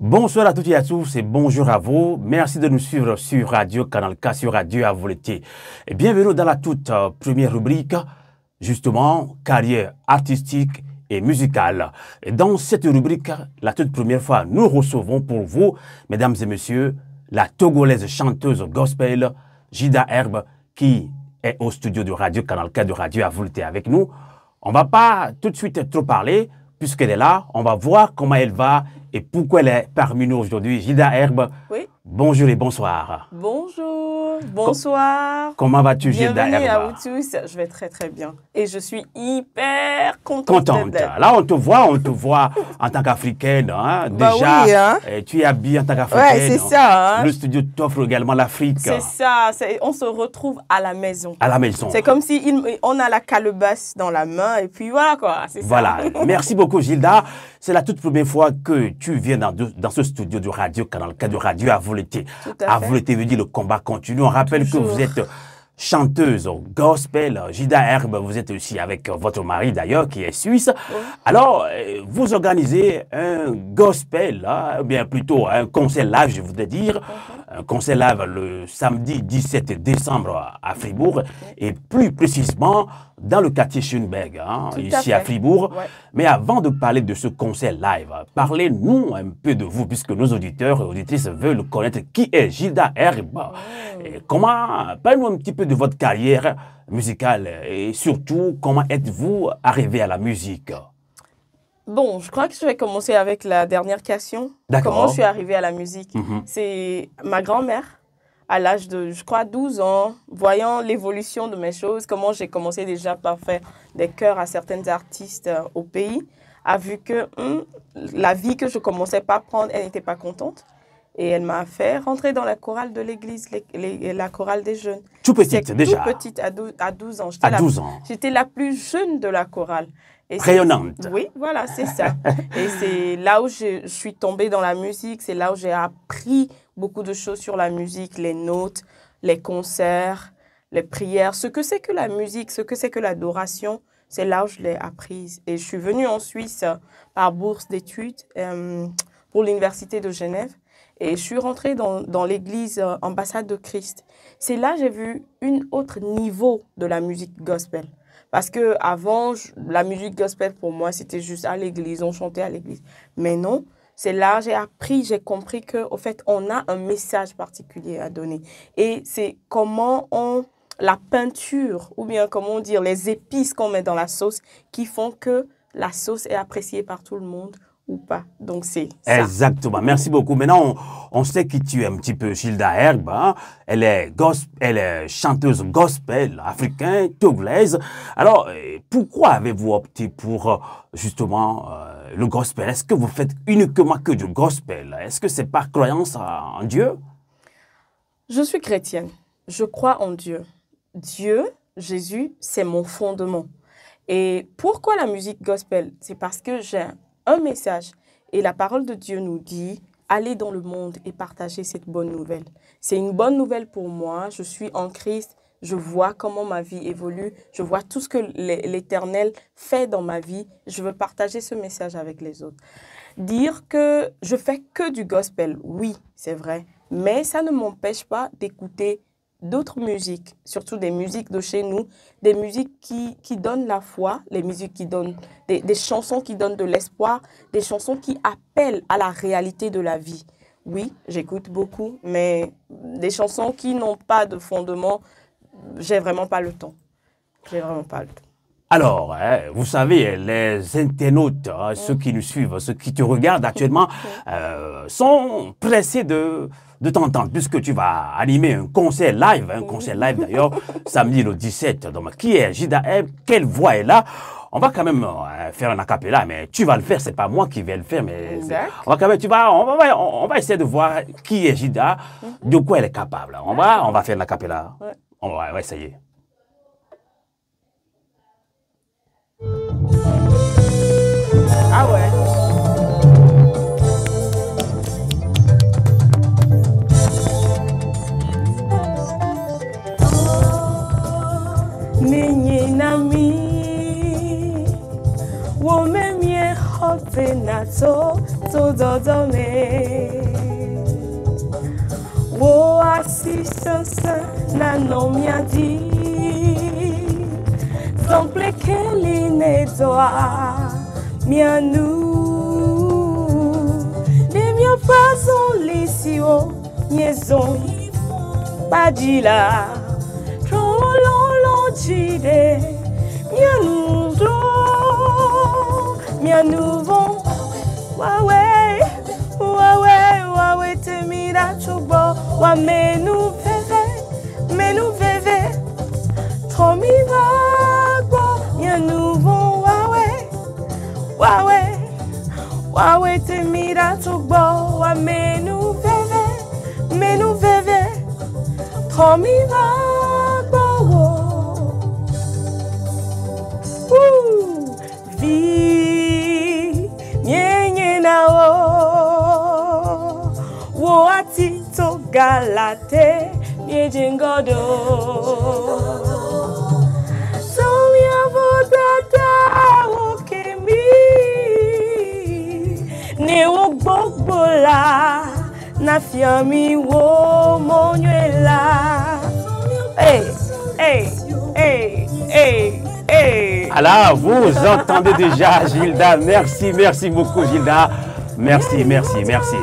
Bonsoir à toutes et à tous et bonjour à vous. Merci de nous suivre sur Radio Canal K, sur Radio Avolete. Et bienvenue dans la toute première rubrique, justement, carrière artistique et musicale. Et dans cette rubrique, la toute première fois, nous recevons pour vous, mesdames et messieurs, la togolaise chanteuse gospel Jida Herbe, qui est au studio de Radio Canal K, de Radio Avolete avec nous. On ne va pas tout de suite trop parler, puisqu'elle est là. On va voir comment elle va et pourquoi elle est parmi nous aujourd'hui. Jida Herbe, oui. Bonjour et bonsoir. Bonjour, bonsoir. Comment vas-tu, Jida Herbe? Bienvenue à vous tous. Je vais très très bien. Et je suis hyper contente. Là, on te voit en tant qu'Africaine. Hein? Bah déjà, oui, hein? Tu es habillée en tant qu'Africaine. Ouais, c'est ça. Hein? Le studio t'offre également l'Afrique. C'est ça. On se retrouve à la maison. À la maison. C'est comme si on a la calebasse dans la main et puis voilà quoi. Voilà. Merci beaucoup, Jida. C'est la toute première fois que tu viens dans ce studio de Radio Canal K, de Radio Avolete. Avolete veut dire le combat continue. On rappelle que vous êtes chanteuse gospel. Jida Herbe, vous êtes aussi avec votre mari d'ailleurs qui est suisse. Oui. Alors, vous organisez un gospel, hein, bien plutôt un concert live, je voudrais dire. Un concert live le samedi 17 décembre à Fribourg et plus précisément dans le quartier Schönberg, hein, ici à Fribourg. Ouais. Mais avant de parler de ce concert live, parlez-nous un peu de vous, puisque nos auditeurs et auditrices veulent connaître qui est Jida Herbe. Et parlez-nous un petit peu de votre carrière musicale et surtout, comment êtes-vous arrivé à la musique? Bon, je crois que je vais commencer avec la dernière question. Comment je suis arrivée à la musique? C'est ma grand-mère. À l'âge de, je crois, 12 ans, voyant l'évolution de mes choses, comment j'ai commencé déjà par faire des chœurs à certains artistes au pays, a vu que la vie que je commençais pas à prendre, elle n'était pas contente. Et elle m'a fait rentrer dans la chorale de l'église, la chorale des jeunes. Tout petite déjà? Tout petite, à 12 ans. À 12 ans. J'étais la plus jeune de la chorale. Rayonnante. Oui, voilà, c'est ça. Et c'est là où je suis tombée dans la musique, c'est là où j'ai appris beaucoup de choses sur la musique, les notes, les concerts, les prières, ce que c'est que la musique, ce que c'est que l'adoration, c'est là où je l'ai apprise. Et je suis venue en Suisse par bourse d'études pour l'Université de Genève et je suis rentrée dans l'église Ambassade de Christ. C'est là que j'ai vu un autre niveau de la musique gospel. Parce qu'avant, la musique gospel, pour moi, c'était juste à l'église, on chantait à l'église. Mais non, c'est là que j'ai appris, j'ai compris qu'au fait, on a un message particulier à donner. Et c'est comment la peinture, ou bien comment dire, les épices qu'on met dans la sauce qui font que la sauce est appréciée par tout le monde ou pas. Donc, c'est ça. Exactement. Merci beaucoup. Maintenant, on sait qui tu es un petit peu, Jida Herbe. Hein? Elle est chanteuse gospel africaine, togolaise. Alors, pourquoi avez-vous opté pour, justement, le gospel? Est-ce que vous faites uniquement que du gospel? Est-ce que c'est par croyance en Dieu? Je suis chrétienne. Je crois en Dieu. Dieu, Jésus, c'est mon fondement. Et pourquoi la musique gospel? C'est parce que j'ai un message. Et la parole de Dieu nous dit, allez dans le monde et partagez cette bonne nouvelle. C'est une bonne nouvelle pour moi. Je suis en Christ. Je vois comment ma vie évolue. Je vois tout ce que l'Éternel fait dans ma vie. Je veux partager ce message avec les autres. Dire que je fais que du gospel, oui, c'est vrai. Mais ça ne m'empêche pas d'écouter d'autres musiques, surtout des musiques de chez nous, des musiques qui donnent la foi, les musiques qui donnent, des chansons qui donnent de l'espoir, des chansons qui appellent à la réalité de la vie. Oui, j'écoute beaucoup, mais des chansons qui n'ont pas de fondement, j'ai vraiment pas le temps. J'ai vraiment pas le temps. Alors, hein, vous savez, les internautes, hein, ceux qui nous suivent, ceux qui te regardent actuellement, sont pressés de t'entendre, puisque tu vas animer un concert live d'ailleurs, samedi le 17. Donc, qui est Jida Herbe? Quelle voix est là? On va quand même faire un acapella, mais tu vas le faire, c'est pas moi qui vais le faire, mais on va quand même, on va essayer de voir qui est Jida, de quoi elle est capable. On va faire un acapella. Ouais. On va essayer. Ah ouais. Nenye nami wo memye hot zenato tododome. Wo assistance na no miadi. Sample keline doa mianou. De mia façon lisio miezon badila. Jide, mianou, wawe, te mira chubo, wa menu veve, tromi vago, mianou, wawe, te mira chubo, wa menu veve, tromi vago. Vi nyenye na wo atito galate nyejengodo somia vodata okemi ne wo gbogbola na fiami wo monywela Alors, vous entendez déjà Gilda. Merci beaucoup Gilda. Merci Gilda. Merci.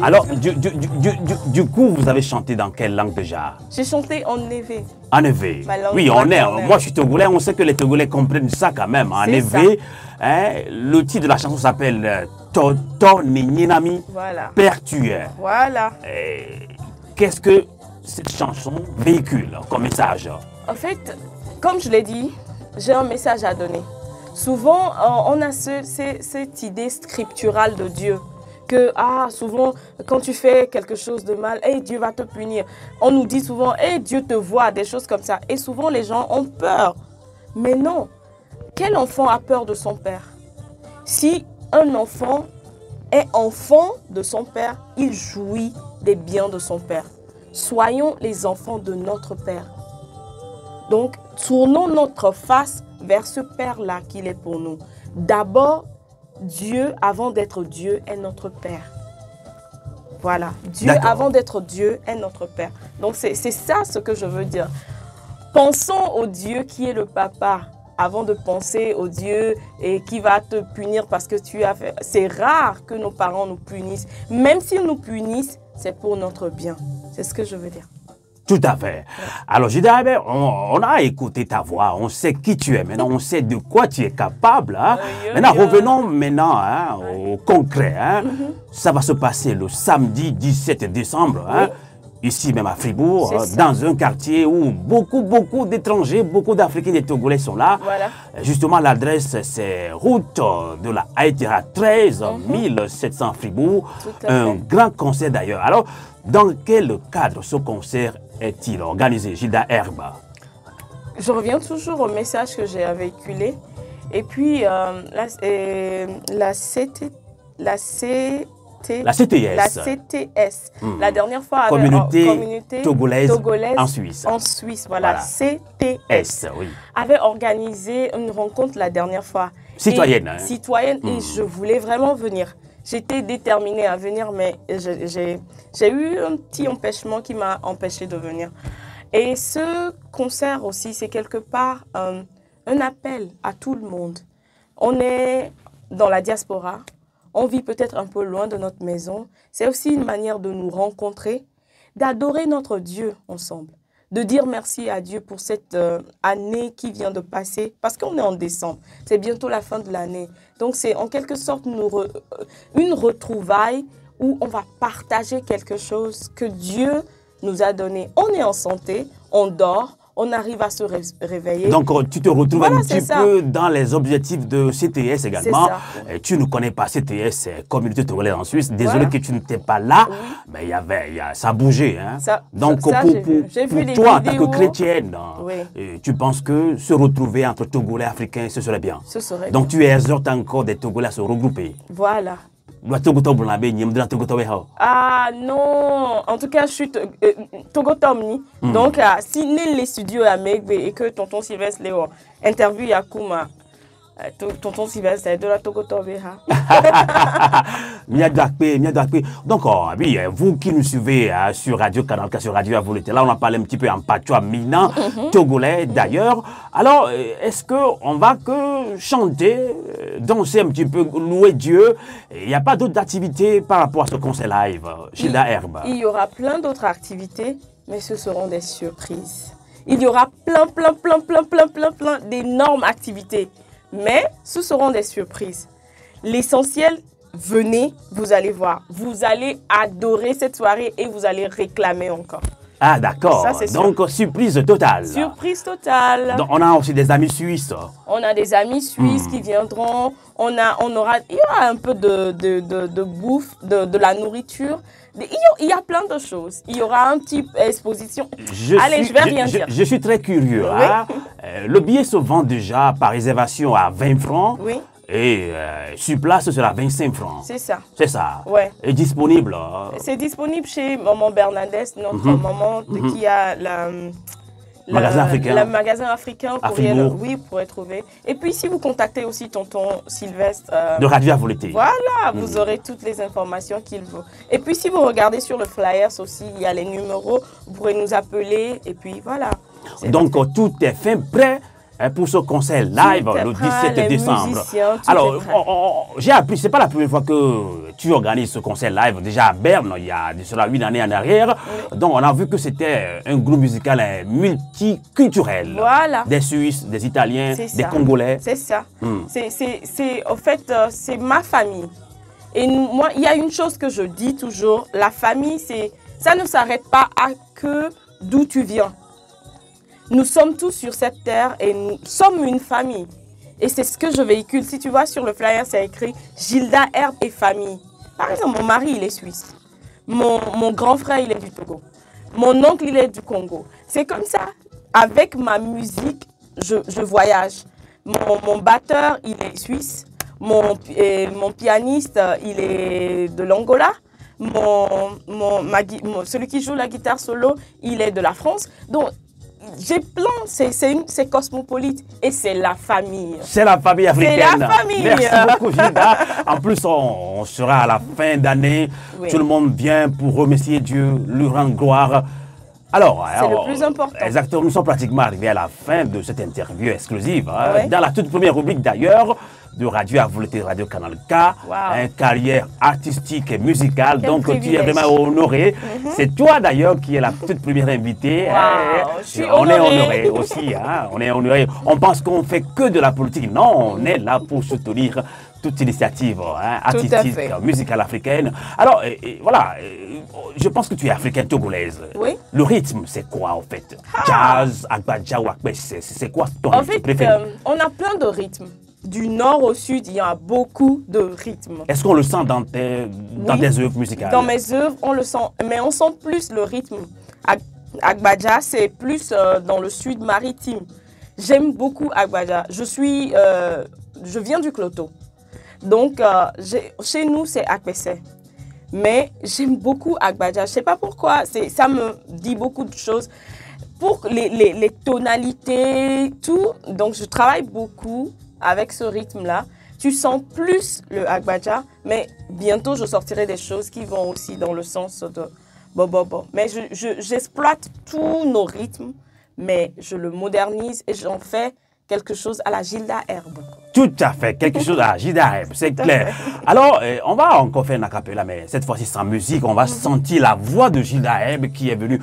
Alors, du coup, vous avez chanté dans quelle langue déjà? J'ai chanté en Ewe. En Ewe. Oui, moi je suis Togolais, on sait que les Togolais comprennent ça quand même. En Ewe, hein, le titre de la chanson s'appelle Toto Ninami. Voilà. Père tueur. Voilà. Qu'est-ce que cette chanson véhicule comme message? En fait, comme je l'ai dit, j'ai un message à donner. Souvent, on a cette idée scripturale de Dieu. Que souvent, quand tu fais quelque chose de mal, Dieu va te punir. On nous dit souvent, Dieu te voit, des choses comme ça. Et souvent, les gens ont peur. Mais non. Quel enfant a peur de son père? Si un enfant est enfant de son père, il jouit des biens de son père. Soyons les enfants de notre Père. Donc, tournons notre face vers ce Père-là qu'il est pour nous. D'abord, Dieu, avant d'être Dieu, est notre Père. Voilà. Dieu, avant d'être Dieu, est notre Père. Donc, c'est ça ce que je veux dire. Pensons au Dieu qui est le Papa, avant de penser au Dieu et qui va te punir parce que tu as fait. C'est rare que nos parents nous punissent. Même s'ils nous punissent, c'est pour notre bien. C'est ce que je veux dire. Tout à fait. Alors, Gilda, on a écouté ta voix, on sait qui tu es. Maintenant, on sait de quoi tu es capable. Hein. Maintenant, revenons au concret. Hein. Ça va se passer le samedi 17 décembre, hein, ici même à Fribourg, dans un quartier où beaucoup d'étrangers, beaucoup d'Africains et de Togolais sont là. Voilà. Justement, l'adresse, c'est route de la Haïtira 13, 1700 Fribourg. Un grand concert d'ailleurs. Alors, dans quel cadre ce concert est-il organisé, Gilda Herba? Je reviens toujours au message que j'ai véhiculé. Et puis, la CTS. La dernière fois, communauté togolaise en Suisse. En Suisse, voilà. CTS. Oui. Avait organisé une rencontre la dernière fois. Citoyenne. Citoyenne, et je voulais vraiment venir. J'étais déterminée à venir, mais j'ai eu un petit empêchement qui m'a empêchée de venir. Et ce concert aussi, c'est quelque part un appel à tout le monde. On est dans la diaspora, on vit peut-être un peu loin de notre maison. C'est aussi une manière de nous rencontrer, d'adorer notre Dieu ensemble, de dire merci à Dieu pour cette année qui vient de passer, parce qu'on est en décembre, c'est bientôt la fin de l'année. Donc c'est en quelque sorte une retrouvaille où on va partager quelque chose que Dieu nous a donné. On est en santé, on dort, on arrive à se réveiller. Donc tu te retrouves un petit peu dans les objectifs de CTS également. Tu ne connais pas CTS, Communauté Togolaise en Suisse. Désolé que tu n'étais pas là, mais ça a bougé. Hein? Donc pour toi, en tant que chrétienne, tu penses que se retrouver entre Togolais et Africains, ce serait bien. Ce serait Donc tu exhortes encore des Togolais à se regrouper. Voilà. Ah non, en tout cas, je suis Togotomni. Donc, si les studios à Megbe et que tonton Sylvestre Léo interview Yakuma, Tonton Sylvestre, de la Togotobeha. Donc, oui, vous qui nous suivez sur Radio Canal K, sur Radio Avolete, là on a parlé un petit peu en patois mina, togolais d'ailleurs. Alors, est-ce qu'on va que chanter, danser un petit peu, louer Dieu? Il n'y a pas d'autres activités par rapport à ce concert live, Gilda Herbe? Il y aura plein d'autres activités, mais ce seront des surprises. Il y aura plein d'énormes activités. Mais ce seront des surprises. L'essentiel, venez, vous allez voir. Vous allez adorer cette soirée et vous allez réclamer encore. Ah d'accord, donc surprise totale. Surprise totale. Donc, on a aussi des amis suisses. On a des amis suisses qui viendront. Il y aura un peu de bouffe, de la nourriture. Il y a plein de choses. Il y aura un petit exposition. Je vais rien dire. Je suis très curieux. Oui. Hein? Le billet se vend déjà par réservation à 20 francs. Oui. Et sur place, ce sera 25 francs. C'est ça. C'est ça. Ouais. Et disponible. C'est disponible chez Maman Bernadette, notre maman qui a magasin africain. Le magasin africain vous pourrez trouver. Et puis si vous contactez aussi tonton Sylvestre de Radio Avolete. Voilà, vous aurez toutes les informations qu'il faut. Et puis si vous regardez sur le flyers aussi, il y a les numéros, vous pourrez nous appeler et puis voilà. Donc tout est fait prêt pour ce concert live le 17 décembre. Alors, j'ai appris, c'est pas la première fois que tu organises ce concert live. Déjà à Berne, il y a de cela 8 années en arrière. Oui. Donc, on a vu que c'était un groupe musical multiculturel. Voilà. Des Suisses, des Italiens, des Congolais. C'est ça. En fait, c'est ma famille. Et moi, il y a une chose que je dis toujours, la famille, ça ne s'arrête pas à que d'où tu viens. Nous sommes tous sur cette terre et nous sommes une famille. Et c'est ce que je véhicule. Si tu vois sur le flyer, c'est écrit Gilda Herbe et famille. Par exemple, mon mari, il est suisse. Mon grand frère, il est du Togo. Mon oncle, il est du Congo. C'est comme ça. Avec ma musique, je voyage. Mon batteur, il est suisse. Mon pianiste, il est de l'Angola. Celui qui joue la guitare solo, il est de la France. Donc, j'ai plein, c'est cosmopolite et c'est la famille. C'est la famille africaine. C'est la famille. Merci beaucoup, Gilda. En plus, on sera à la fin d'année. Oui. Tout le monde vient pour remercier Dieu, lui rendre gloire. Alors, c'est le plus important. Exactement, nous sommes pratiquement arrivés à la fin de cette interview exclusive. Oui. Dans la toute première rubrique d'ailleurs de Radio Avolete, Radio Canal K, une carrière artistique et musicale. Quel donc privilège. Tu es vraiment honoré. C'est toi d'ailleurs qui es la toute première invitée. On est honoré aussi. On est honoré. On pense qu'on fait que de la politique. Non, on est là pour soutenir toute initiative artistique, musicale africaine. Alors, voilà, je pense que tu es africaine togolaise. Oui. Le rythme, c'est quoi en fait? Jazz, agbadja ou akbès, c'est quoi ton rythme préféré? On a plein de rythmes. Du nord au sud, il y a beaucoup de rythmes. Est-ce qu'on le sent dans tes œuvres musicales? Dans mes œuvres, on le sent, mais on sent plus le rythme. Agbadja, c'est plus dans le sud maritime. J'aime beaucoup Agbadja. Je viens du Cloto. Donc, chez nous, c'est Akbessé. Mais j'aime beaucoup Agbadja. Je ne sais pas pourquoi, ça me dit beaucoup de choses. Pour les tonalités, tout. Donc, je travaille beaucoup avec ce rythme-là. Tu sens plus le Agbadja, mais bientôt, je sortirai des choses qui vont aussi dans le sens de bo. Mais j'exploite tous nos rythmes, mais je le modernise et j'en fais quelque chose à la Gilda Herbe. Tout à fait, quelque chose à la Gilda Herbe, c'est clair. Alors, on va encore faire un acapella, mais cette fois-ci sans musique, on va sentir la voix de Gilda Herbe qui est venue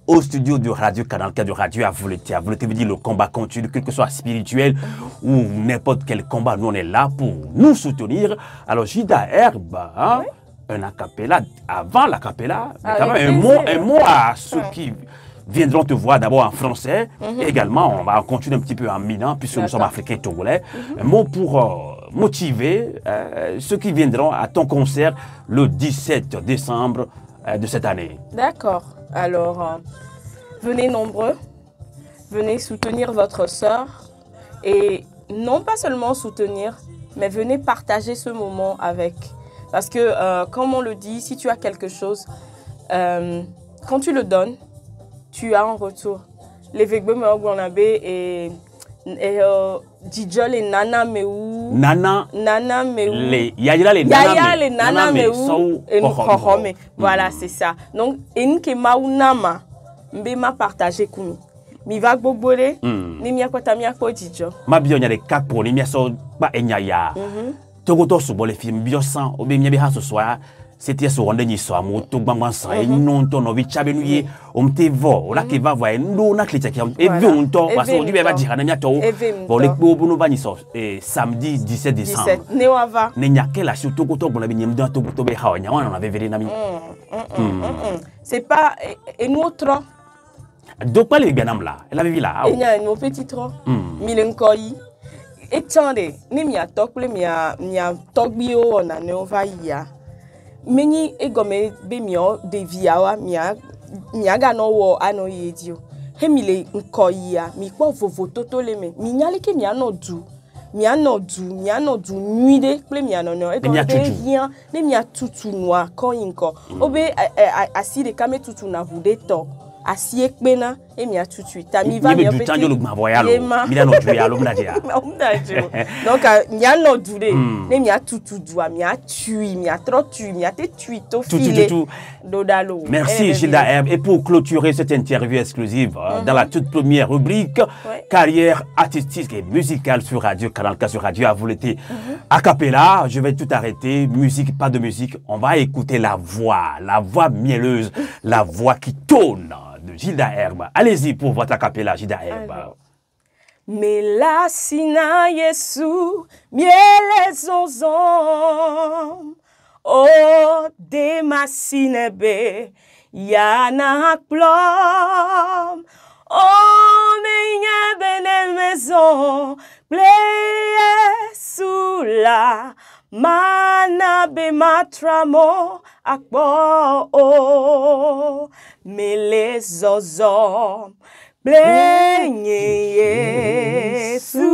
au studio de Radio Canal K, de Radio Avolete. Avolete veut dire le combat continue, quel que soit spirituel ou n'importe quel combat, nous on est là pour nous soutenir. Alors Gilda Herbe, un acapella, avant l'acapella, quand même un mot à ceux qui viendront te voir d'abord en français. Et également, on va continuer un petit peu en minant, puisque nous sommes africains togolais. Un mot pour motiver ceux qui viendront à ton concert le 17 décembre de cette année. D'accord. Alors, venez nombreux, venez soutenir votre sœur et non pas seulement soutenir, mais venez partager ce moment avec. Parce que, comme on le dit, si tu as quelque chose, quand tu le donnes, tu as en retour. Les Vegbe et Didjo les nana meou. Nana. Nana meou. Yaya les nana. Yaya les nana meou. Et nous kohome. Voilà, c'est ça. Donc, enke maunama. Mbema partagé kumi. Mi va gbobole. Ni mi akota mi akpo Didjo. Ma bio nya de kapo ni mi so ba enyaya. Togoto subo le film bio san obe mi be ha so soa. C'était ce rendez ni so amoto gbangban san e non to no vi chabe nuye o mte vo o la ke va voir ndo na klita ki e vi on to parce que aujourd'hui ba di hana mi to bo le po bo no ba ni so samedi 17 décembre ne wava ne nya ke la sur togoto bo na bi nyem do to be ha nya wana na ve veri na mi c'est pas et nous trop donc pas les bianam là elle avait vu là il y a un petit trop milenkoi et tande ni mi atokle mi a togbio ona ne ova ya meni egome be mio de viawa mia ga no wo ano yedio he mi le nkoya mi po vovo toto le me mi nyale ke mi ano du nuide ple mi ano no e go be rien ne mi atutu noa ko inko obe asi de kame tutu na vudeto asi ekpena e mi atutu ta mi va mi petit le gma voyalo mi no du ya lo mdadia donc mi ano du de ne mi atutu du mi atui mi atrotu mi atetui to file dodalo. Merci Gilda Herbe. Et pour clôturer cette interview exclusive dans la toute première rubrique carrière artistique et musicale sur Radio Canal K sur Radio Avouleté a cappella, je vais tout arrêter, musique pas de musique, on va écouter la voix mielleuse, la voix qui tonne de Gilda Herbe. Allez-y pour votre a cappella Gilda Herbe. Mela sina Yesu miele zonzon o de masinebe yana plom o menye bene maison pleye sous la mana be matramo akbo o mele zozom Plenye Yesu,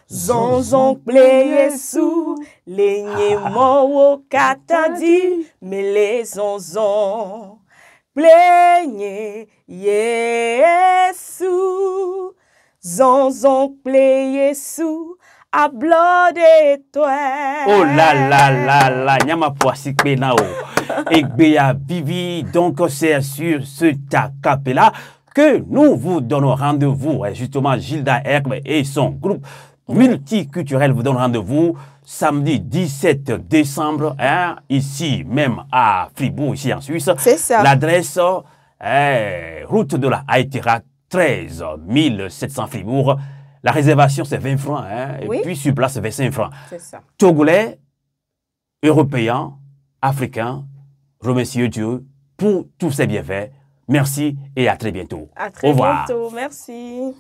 zonzon ple Yesu, lenye mo katadi, me le zonzon. Plenye Yesu, zonzon ple Yesu, a blode toi. Oh là, nyama poisi penao. Ekbeya vivi, donc c'est sur ce acapella que nous vous donnons rendez-vous. Justement, Gilda Herbe et son groupe multiculturel vous donnent rendez-vous samedi 17 décembre, ici même à Fribourg, ici en Suisse. C'est ça. L'adresse est route de la Haïtira, 13 700 Fribourg. La réservation, c'est 20 francs. Et puis sur place, c'est 25 francs. C'est ça. Togolais, Européens, Africains, remerciez Dieu pour tous ces bienfaits. Merci et à très bientôt. À très bientôt. Merci.